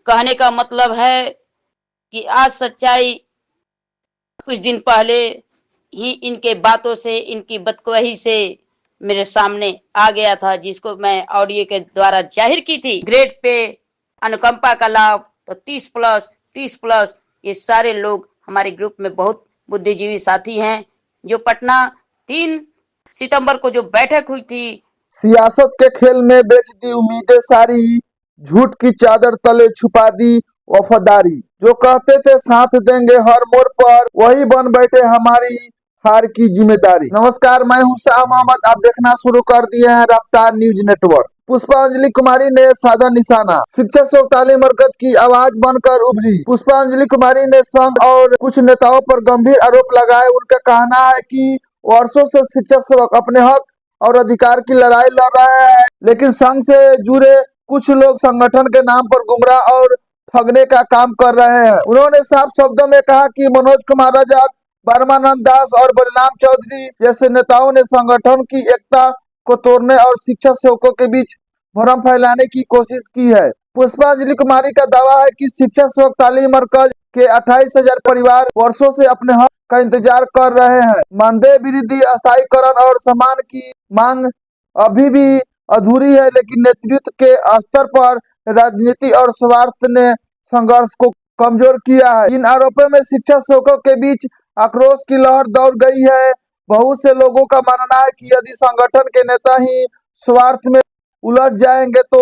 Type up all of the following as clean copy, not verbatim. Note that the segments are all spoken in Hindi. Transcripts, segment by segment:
कहने का मतलब है कि आज सच्चाई कुछ दिन पहले ही इनके बातों से, इनकी बदकही से मेरे सामने आ गया था, जिसको मैं ऑडियो के द्वारा जाहिर की थी। ग्रेड पे अनुकंपा का लाभ तो 30+, 30+, ये सारे लोग हमारे ग्रुप में बहुत बुद्धिजीवी साथी हैं। जो पटना 3 सितंबर को जो बैठक हुई थी, सियासत के खेल में बेच दी उम्मीदें सारी, झूठ की चादर तले छुपा दी वफादारी। जो कहते थे साथ देंगे हर मोड़ पर, वही बन बैठे हमारी हार की जिम्मेदारी। नमस्कार, मैं हूं शाह मोहम्मद। आप देखना शुरू कर दिए हैं रफ्तार न्यूज नेटवर्क। पुष्पांजलि कुमारी ने साधा निशाना, शिक्षा शोक तालीम मरकज की आवाज बनकर उभरी। पुष्पांजलि कुमारी ने संघ और कुछ नेताओं पर गंभीर आरोप लगाए। उनका कहना है कि वर्षों से शिक्षा सेवक अपने हक और अधिकार की लड़ाई लड़ रहे हैं, लेकिन संघ से जुड़े कुछ लोग संगठन के नाम पर गुमराह और ठगने का काम कर रहे हैं। उन्होंने साफ शब्दों में कहा कि मनोज कुमार रजक, परमानंद दास और बलराम चौधरी जैसे नेताओं ने संगठन की एकता को तोड़ने और शिक्षा सेवकों के बीच भ्रम फैलाने की कोशिश की है। पुष्पांजलि कुमारी का दावा है कि शिक्षा सेवक तालीम मरकज के 28,000 परिवार वर्षों से अपने हक का इंतजार कर रहे हैं। मानदेय वृद्धि, स्थायीकरण और सम्मान की मांग अभी भी अधूरी है, लेकिन नेतृत्व के स्तर पर राजनीति और स्वार्थ ने संघर्ष को कमजोर किया है। इन आरोपों में शिक्षा सेवकों के बीच आक्रोश की लहर दौड़ गई है। बहुत से लोगों का मानना है कि यदि संगठन के नेता ही स्वार्थ में उलझ जाएंगे तो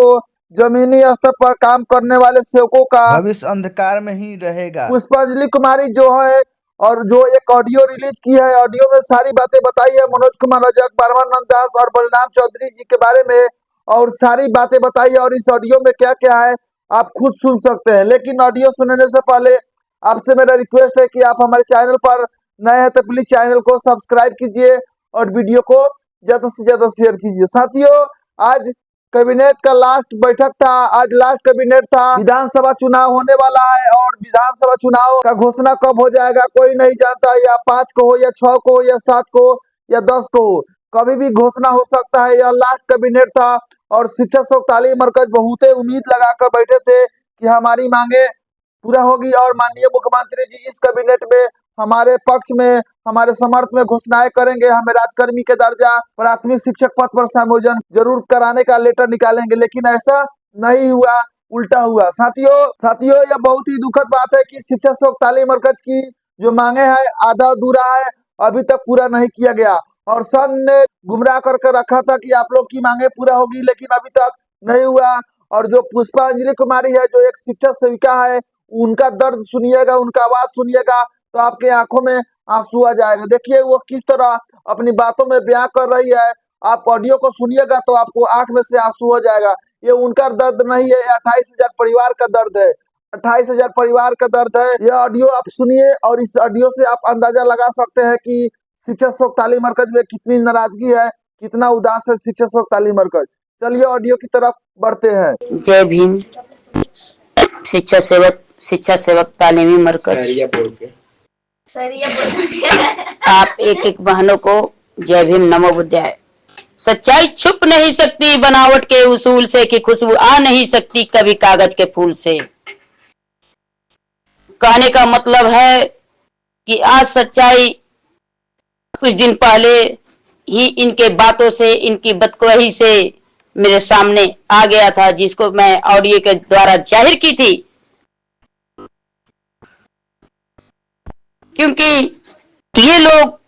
जमीनी स्तर पर काम करने वाले सेवकों का भविष्य अंधकार में ही रहेगा। पुष्पांजलि कुमारी जो है और जो एक ऑडियो रिलीज की है, ऑडियो में सारी बातें बताई है मनोज कुमार रजक, परमानंद दास और बलराम चौधरी जी के बारे में, और सारी बातें बताई है। और इस ऑडियो में क्या क्या है आप खुद सुन सकते हैं। लेकिन ऑडियो सुनने से पहले आपसे मेरा रिक्वेस्ट है कि आप हमारे चैनल पर नए हैं तो प्लीज चैनल को सब्सक्राइब कीजिए और वीडियो को ज्यादा से ज्यादा शेयर कीजिए। साथियों, आज कैबिनेट का लास्ट बैठक था, आज लास्ट कैबिनेट था। विधानसभा चुनाव होने वाला है और विधानसभा चुनाव का घोषणा कब हो जाएगा कोई नहीं जानता, या 5 को हो, या 6 को हो, या 7 को, या 10 को हो, कभी भी घोषणा हो सकता है। यह लास्ट कैबिनेट था और शिक्षा शोक तालीम मरकज बहुत उम्मीद लगाकर बैठे थे कि हमारी मांगे पूरा होगी और माननीय मुख्यमंत्री जी इस कैबिनेट में हमारे पक्ष में, हमारे समर्थ में घोषणाएं करेंगे। हमें राजकर्मी के दर्जा, प्राथमिक शिक्षक पद पर संयोजन जरूर कराने का लेटर निकालेंगे, लेकिन ऐसा नहीं हुआ, उल्टा हुआ। साथियों, यह बहुत ही दुखद बात है कि शिक्षा शोक तालीम मरकज की जो मांगे है आधा अधूरा है, अभी तक पूरा नहीं किया गया। और संघ ने गुमराह करके रखा था कि आप लोग की मांगे पूरा होगी, लेकिन अभी तक नहीं हुआ। और जो पुष्पांजलि कुमारी है, जो एक शिक्षा सेविका है, उनका दर्द सुनिएगा, उनका आवाज सुनिएगा तो आपके आंखों में आंसू आ जाएगा। देखिए वो किस तरह अपनी बातों में बयां कर रही है। आप ऑडियो को सुनिएगा तो आपको आंख में से आंसू हो जाएगा। ये उनका दर्द नहीं है, 28,000 परिवार का दर्द है, 28,000 परिवार का दर्द है। यह ऑडियो आप सुनिए और इस ऑडियो से आप अंदाजा लगा सकते हैं कि शिक्षा शोक तालीम मरकज में कितनी नाराजगी है, कितना उदास है शिक्षा शोक तालीम मरकज। चलिए ऑडियो की तरफ बढ़ते हैं। जय भीम। शिक्षा सेवक तालीमी मरकज, आप एक एक बहनों को जय भीम, नमो बुद्धाय। सच्चाई छुप नहीं सकती बनावट के उसूल से, कि खुशबू आ नहीं सकती कभी कागज के फूल से। कहने का मतलब है कि आज सच्चाई कुछ दिन पहले ही इनके बातों से, इनकी बदकही से मेरे सामने आ गया था, जिसको मैं ऑडियो के द्वारा जाहिर की थी। क्योंकि ये लोग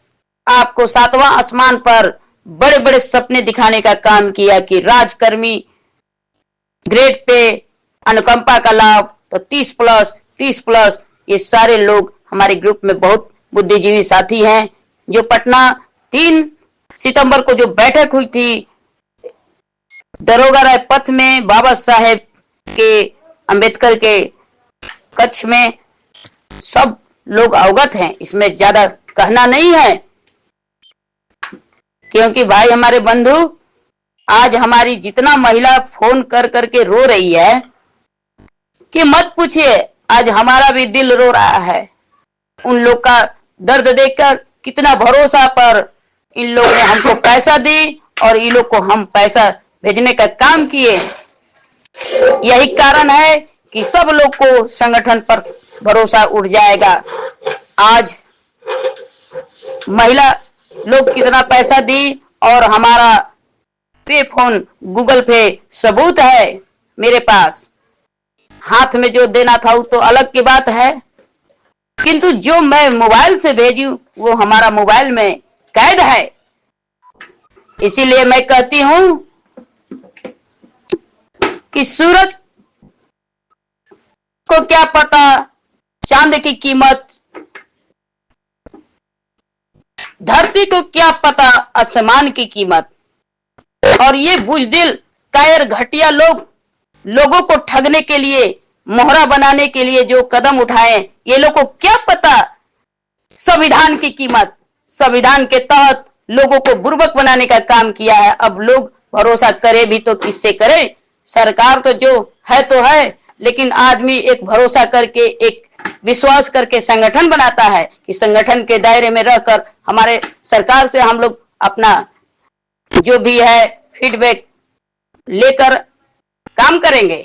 आपको 7वां आसमान पर बड़े बड़े सपने दिखाने का काम किया कि राजकर्मी ग्रेड पे अनुकंपा का लाभ तो 30+, 30+, ये सारे लोग हमारे ग्रुप में बहुत बुद्धिजीवी साथी हैं। जो पटना 3 सितंबर को जो बैठक हुई थी दरोगा राय पथ में, बाबा साहेब के अंबेडकर के कक्ष में, सब लोग अवगत हैं, इसमें ज्यादा कहना नहीं है। क्योंकि भाई हमारे बंधु, आज हमारी जितना महिला फोन कर करके रो रही है कि मत पूछिए, आज हमारा भी दिल रो रहा है। उन लोग का दर्द देखकर कितना भरोसा पर इन लोग ने हमको पैसा दी और इन लोग को हम पैसा भेजने का काम किए। यही कारण है कि सब लोग को संगठन पर भरोसा उठ जाएगा। आज महिला लोग कितना पैसा दी और हमारा पे फोन गूगल पे सबूत है मेरे पास। हाथ में जो देना था वो तो अलग की बात है, किंतु जो मैं मोबाइल से भेजी वो हमारा मोबाइल में कैद है। इसीलिए मैं कहती हूं कि सूरज को क्या पता चांद की कीमत, धरती को क्या पता आसमान की कीमत। और ये बुजदिल कायर घटिया लोग लोगों को ठगने के लिए, मोहरा बनाने के लिए जो कदम उठाए, ये लोग को क्या पता संविधान की कीमत। संविधान के तहत लोगों को बुर्बक बनाने का काम किया है। अब लोग भरोसा करे भी तो किससे करे? सरकार तो जो है तो है, लेकिन आदमी एक भरोसा करके, एक विश्वास करके संगठन बनाता है कि संगठन के दायरे में रहकर हमारे सरकार से हम लोग अपना जो भी है फीडबैक लेकर काम करेंगे।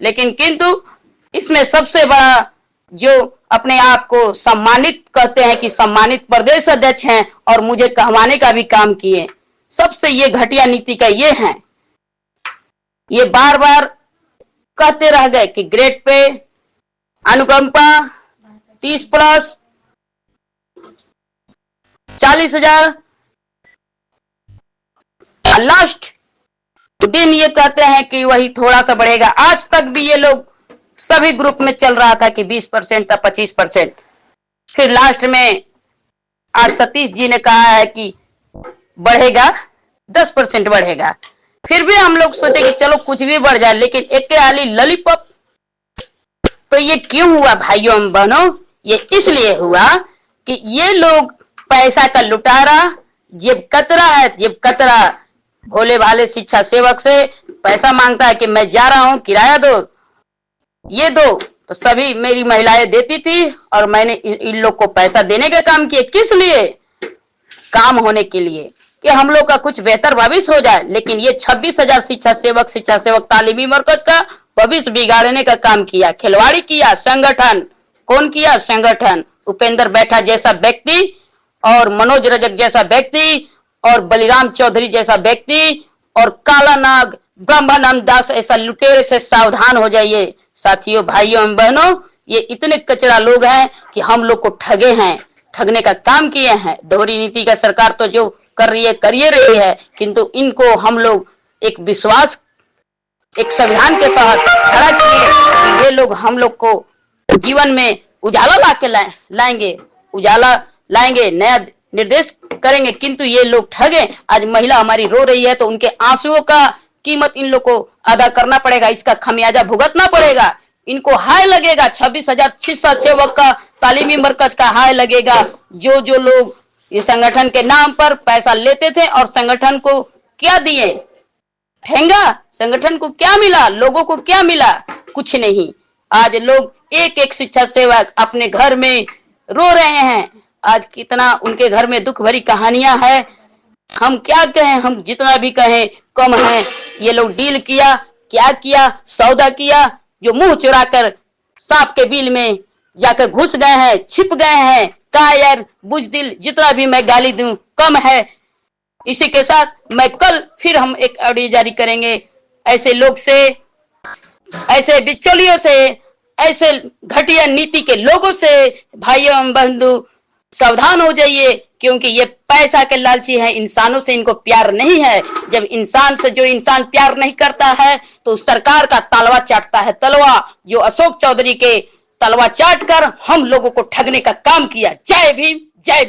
लेकिन किंतु इसमें सबसे बड़ा जो अपने आप को सम्मानित कहते हैं कि सम्मानित प्रदेश अध्यक्ष हैं और मुझे कहवाने का भी काम किए, सबसे ये घटिया नीति का ये है। ये बार बार कहते रह गए कि ग्रेड पे अनुकंपा 30+ 40,000, लास्ट दिन ये कहते हैं कि वही थोड़ा सा बढ़ेगा। आज तक भी ये लोग सभी ग्रुप में चल रहा था कि 20% या 25%। फिर लास्ट में आज सतीश जी ने कहा है कि बढ़ेगा, 10% बढ़ेगा। फिर भी हम लोग सोचे कि चलो कुछ भी बढ़ जाए, लेकिन एक आली लॉलीपॉप। तो ये क्यों हुआ भाइयों एवं बहनों? ये इसलिए हुआ कि ये लोग पैसा का लुटारा, जेब कतरा है। जेब कतरा भोले भाले शिक्षा सेवक से पैसा मांगता है कि मैं जा रहा हूं, किराया दो, ये दो। तो सभी मेरी महिलाएं देती थी और मैंने इन लोग को पैसा देने का काम किया। किस लिए? काम होने के लिए कि हम लोग का कुछ बेहतर भविष्य हो जाए। लेकिन ये 26,000 शिक्षा सेवक तालीमी मरकज का भविष्य बिगाड़ने का काम किया, खिलवाड़ी किया। संगठन कौन किया? संगठन उपेंद्र बैठा जैसा व्यक्ति और मनोज रजक जैसा व्यक्ति और बलिराम चौधरी जैसा व्यक्ति और काला नाग ब्रह्मानंद दास ऐसा लुटेरे से सावधान हो जाइए। साथियों, भाइयों एवं बहनों, ये इतने कचरा लोग हैं कि हम लोग को ठगे हैं, ठगने का काम किए हैं। दोहरी नीति का सरकार तो जो कर रही है करिए रही है, किंतु इनको हम लोग एक विश्वास, एक संविधान के तहत खड़ा किए कि ये लोग हम लोग को जीवन में उजाला ला के लाएंगे, उजाला लाएंगे, नया निर्देश करेंगे। किंतु ये लोग ठगे। आज महिला हमारी रो रही है तो उनके आंसुओं का कीमत इन लोग को अदा करना पड़ेगा, इसका खमियाजा भुगतना पड़ेगा। इनको हाय लगेगा, 26,000 शिक्षा सेवक का तालीमी मरकज का हाय लगेगा। जो लोग ये संगठन के नाम पर पैसा लेते थे और संगठन को क्या दिए? ठेंगा। संगठन को क्या मिला? लोगों को क्या मिला? कुछ नहीं। आज लोग एक एक शिक्षा सेवक अपने घर में रो रहे हैं। आज कितना उनके घर में दुख भरी कहानियां हैं। हम क्या कहें, हम जितना भी कहें कम है। ये लोग डील किया, क्या किया? सौदा किया, जो मुंह चुराकर सांप के बिल में जाकर घुस गए हैं, छिप गए हैं। कायर बुजदिल, जितना भी मैं गाली दूं कम है। इसी के साथ मैं कल फिर हम एक ऑडियो जारी करेंगे ऐसे लोग से, ऐसे बिचौलियों से, ऐसे घटिया नीति के लोगों से। भाइयों एवं बंधु, सावधान हो जाइए, क्योंकि ये पैसा के लालची है। इंसानों से इनको प्यार नहीं है। जब इंसान से जो इंसान प्यार नहीं करता है तो सरकार का तलवा चाटता है। तलवा जो अशोक चौधरी के तलवा चाट कर हम लोगों को ठगने का काम किया। जय भीम, जय